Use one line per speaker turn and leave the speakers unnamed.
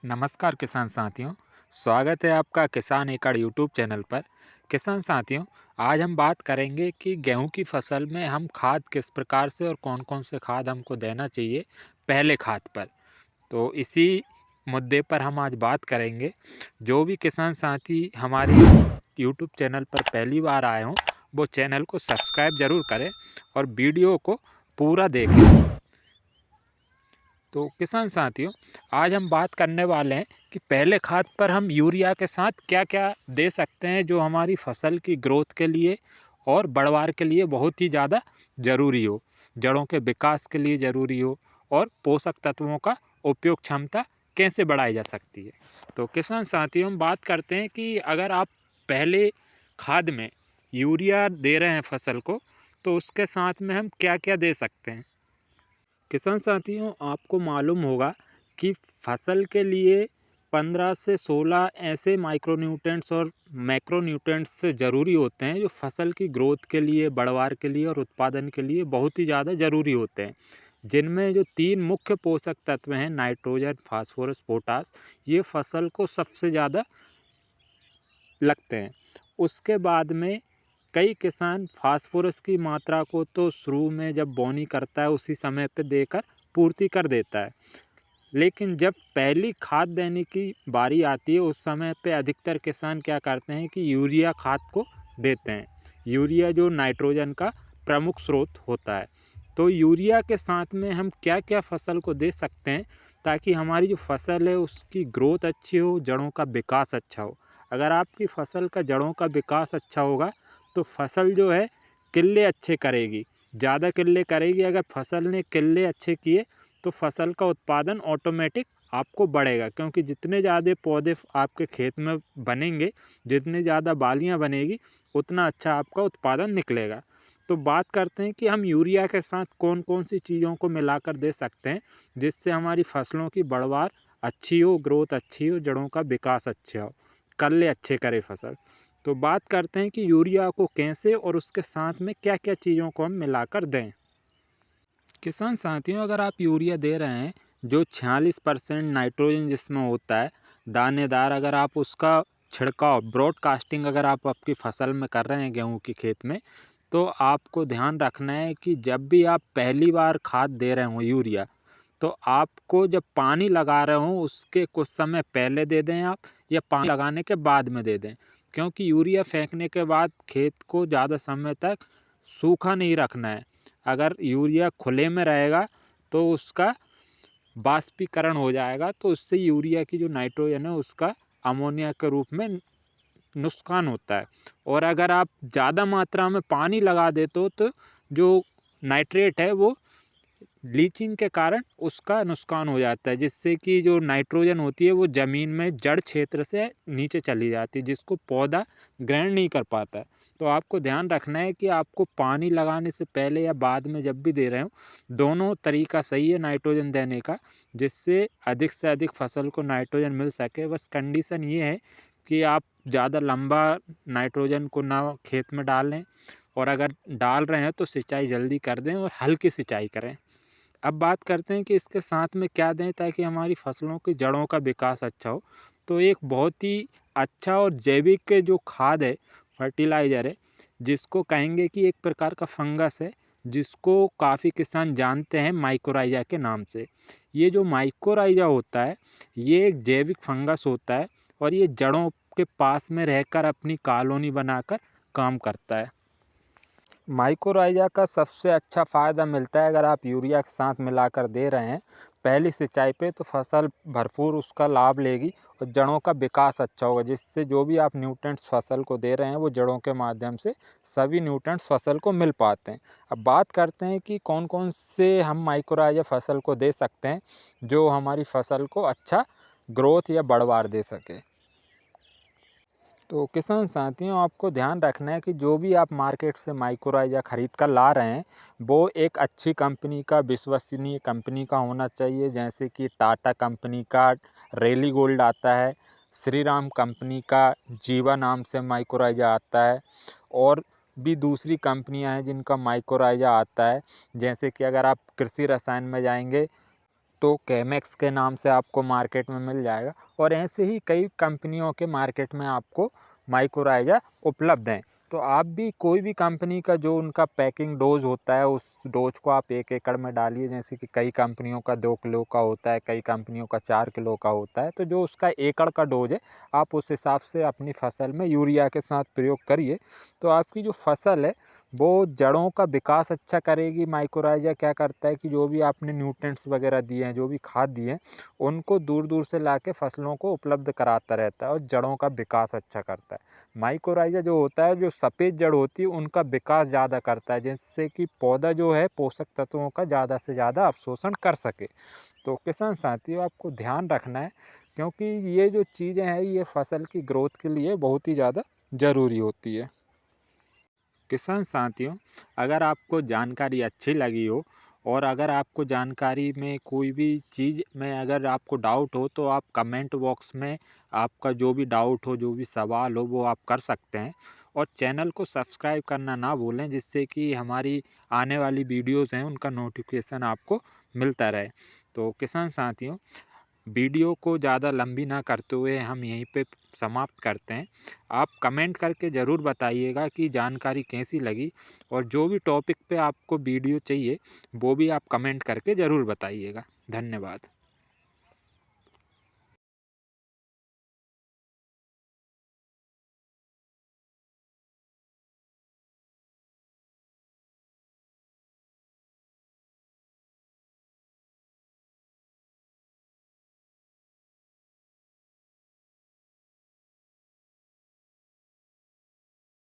नमस्कार किसान साथियों, स्वागत है आपका किसान एकड़ यूट्यूब चैनल पर। किसान साथियों, आज हम बात करेंगे कि गेहूं की फसल में हम खाद किस प्रकार से और कौन-कौन से खाद हमको देना चाहिए पहले खाद पर। तो इसी मुद्दे पर हम आज बात करेंगे। जो भी किसान साथी हमारे यूट्यूब चैनल पर पहली बार आए हों, वो चैनल को सब्सक्राइब ज़रूर करें और वीडियो को पूरा देखें। तो किसान साथियों, आज हम बात करने वाले हैं कि पहले खाद पर हम यूरिया के साथ क्या-क्या दे सकते हैं जो हमारी फसल की ग्रोथ के लिए और बढ़वार के लिए बहुत ही ज़्यादा ज़रूरी हो, जड़ों के विकास के लिए ज़रूरी हो और पोषक तत्वों का उपयोग क्षमता कैसे बढ़ाई जा सकती है। तो किसान साथियों, हम बात करते हैं कि अगर आप पहले खाद में यूरिया दे रहे हैं फसल को, तो उसके साथ में हम क्या-क्या दे सकते हैं। किसान साथियों, आपको मालूम होगा कि फसल के लिए 15 से 16 ऐसे माइक्रोन्यूट्रेंट्स और मैक्रोन्यूट्रेंट्स ज़रूरी होते हैं जो फसल की ग्रोथ के लिए, बढ़वार के लिए और उत्पादन के लिए बहुत ही ज़्यादा ज़रूरी होते हैं। जिनमें जो 3 मुख्य पोषक तत्व हैं नाइट्रोजन, फास्फोरस, पोटाश, ये फसल को सबसे ज़्यादा लगते हैं। उसके बाद में कई किसान फास्फोरस की मात्रा को तो शुरू में जब बोनी करता है उसी समय पे देकर पूर्ति कर देता है, लेकिन जब पहली खाद देने की बारी आती है उस समय पे अधिकतर किसान क्या करते हैं कि यूरिया खाद को देते हैं। यूरिया जो नाइट्रोजन का प्रमुख स्रोत होता है। तो यूरिया के साथ में हम क्या क्या फसल को दे सकते हैं ताकि हमारी जो फसल है उसकी ग्रोथ अच्छी हो, जड़ों का विकास अच्छा हो। अगर आपकी फसल का जड़ों का विकास अच्छा होगा तो फसल जो है किल्ले अच्छे करेगी, ज़्यादा किल्ले करेगी। अगर फसल ने किल्ले अच्छे किए तो फसल का उत्पादन ऑटोमेटिक आपको बढ़ेगा, क्योंकि जितने ज़्यादा पौधे आपके खेत में बनेंगे, जितनी ज़्यादा बालियाँ बनेगी, उतना अच्छा आपका उत्पादन निकलेगा। तो बात करते हैं कि हम यूरिया के साथ कौन कौन सी चीज़ों को मिलाकर दे सकते हैं जिससे हमारी फसलों की बढ़वार अच्छी हो, ग्रोथ अच्छी हो, जड़ों का विकास अच्छा हो, कल्ले अच्छे करे फसल। तो बात करते हैं कि यूरिया को कैसे और उसके साथ में क्या क्या चीज़ों को हम मिलाकर दें। किसान साथियों, अगर आप यूरिया दे रहे हैं जो 46% नाइट्रोजन जिसमें होता है, दानेदार, अगर आप उसका छिड़काव ब्रॉडकास्टिंग अगर आप आपकी फसल में कर रहे हैं गेहूं की खेत में, तो आपको ध्यान रखना है कि जब भी आप पहली बार खाद दे रहे हो यूरिया, तो आपको जब पानी लगा रहे हो उसके कुछ समय पहले दे दें आप, या पानी लगाने के बाद में दे दें। क्योंकि यूरिया फेंकने के बाद खेत को ज़्यादा समय तक सूखा नहीं रखना है। अगर यूरिया खुले में रहेगा तो उसका बाष्पीकरण हो जाएगा, तो उससे यूरिया की जो नाइट्रोजन है उसका अमोनिया के रूप में नुकसान होता है। और अगर आप ज़्यादा मात्रा में पानी लगा देते हो तो जो नाइट्रेट है वो लीचिंग के कारण उसका नुकसान हो जाता है, जिससे कि जो नाइट्रोजन होती है वो ज़मीन में जड़ क्षेत्र से नीचे चली जाती है, जिसको पौधा ग्रहण नहीं कर पाता है। तो आपको ध्यान रखना है कि आपको पानी लगाने से पहले या बाद में जब भी दे रहे हो, दोनों तरीका सही है नाइट्रोजन देने का, जिससे अधिक से अधिक फसल को नाइट्रोजन मिल सके। बस कंडीशन ये है कि आप ज़्यादा लंबा नाइट्रोजन को ना खेत में डालें, और अगर डाल रहे हैं तो सिंचाई जल्दी कर दें और हल्की सिंचाई करें। अब बात करते हैं कि इसके साथ में क्या दें ताकि हमारी फसलों की जड़ों का विकास अच्छा हो। तो एक बहुत ही अच्छा और जैविक जो खाद है, फर्टिलाइज़र है, जिसको कहेंगे कि एक प्रकार का फंगस है, जिसको काफ़ी किसान जानते हैं माइकोराइज़ा के नाम से। ये जो माइकोराइज़ा होता है, ये एक जैविक फंगस होता है और ये जड़ों के पास में रहकर अपनी कॉलोनी बनाकर काम करता है। माइकोराइज़ा का सबसे अच्छा फ़ायदा मिलता है अगर आप यूरिया के साथ मिलाकर दे रहे हैं पहली सिंचाई पे, तो फसल भरपूर उसका लाभ लेगी और जड़ों का विकास अच्छा होगा, जिससे जो भी आप न्यूट्रिएंट्स फसल को दे रहे हैं वो जड़ों के माध्यम से सभी न्यूट्रिएंट्स फसल को मिल पाते हैं। अब बात करते हैं कि कौन कौन से हम माइकोराइज़ा फसल को दे सकते हैं जो हमारी फसल को अच्छा ग्रोथ या बढ़वार दे सके। तो किसान साथियों, आपको ध्यान रखना है कि जो भी आप मार्केट से माइक्रोराइज़ा ख़रीद कर ला रहे हैं वो एक अच्छी कंपनी का, विश्वसनीय कंपनी का होना चाहिए। जैसे कि टाटा कंपनी का रैली गोल्ड आता है, श्रीराम कंपनी का जीवा नाम से माइक्रोराइज़ा आता है, और भी दूसरी कंपनियां हैं जिनका माइक्रोराइज़ा आता है। जैसे कि अगर आप कृषि रसायन में जाएंगे तो केमेक्स के नाम से आपको मार्केट में मिल जाएगा। और ऐसे ही कई कंपनियों के मार्केट में आपको माइक्रोराइजा उपलब्ध हैं। तो आप भी कोई भी कंपनी का जो उनका पैकिंग डोज होता है उस डोज को आप 1 एकड़ में डालिए। जैसे कि कई कंपनियों का 2 किलो का होता है, कई कंपनियों का 4 किलो का होता है। तो जो उसका एकड़ का डोज है आप उस हिसाब से अपनी फसल में यूरिया के साथ प्रयोग करिए। तो आपकी जो फसल है वो जड़ों का विकास अच्छा करेगी। माइक्रोराइजा क्या करता है कि जो भी आपने न्यूट्रिएंट्स वगैरह दिए हैं, जो भी खाद दिए हैं, उनको दूर दूर से लाके फसलों को उपलब्ध कराता रहता है और जड़ों का विकास अच्छा करता है। माइक्रोराइजा जो होता है, जो सफ़ेद जड़ होती है, उनका विकास ज़्यादा करता है, जिससे कि पौधा जो है पोषक तत्वों का ज़्यादा से ज़्यादा अवशोषण कर सके। तो किसान साथियों, आपको ध्यान रखना है, क्योंकि ये जो चीज़ें हैं ये फसल की ग्रोथ के लिए बहुत ही ज़्यादा ज़रूरी होती है। किसान साथियों, अगर आपको जानकारी अच्छी लगी हो और अगर आपको जानकारी में कोई भी चीज़ में अगर आपको डाउट हो तो आप कमेंट बॉक्स में आपका जो भी डाउट हो, जो भी सवाल हो, वो आप कर सकते हैं। और चैनल को सब्सक्राइब करना ना भूलें, जिससे कि हमारी आने वाली वीडियोज़ हैं उनका नोटिफिकेशन आपको मिलता रहे। तो किसान साथियों, वीडियो को ज़्यादा लंबी ना करते हुए हम यहीं पे समाप्त करते हैं। आप कमेंट करके ज़रूर बताइएगा कि जानकारी कैसी लगी, और जो भी टॉपिक पे आपको वीडियो चाहिए वो भी आप कमेंट करके ज़रूर बताइएगा। धन्यवाद।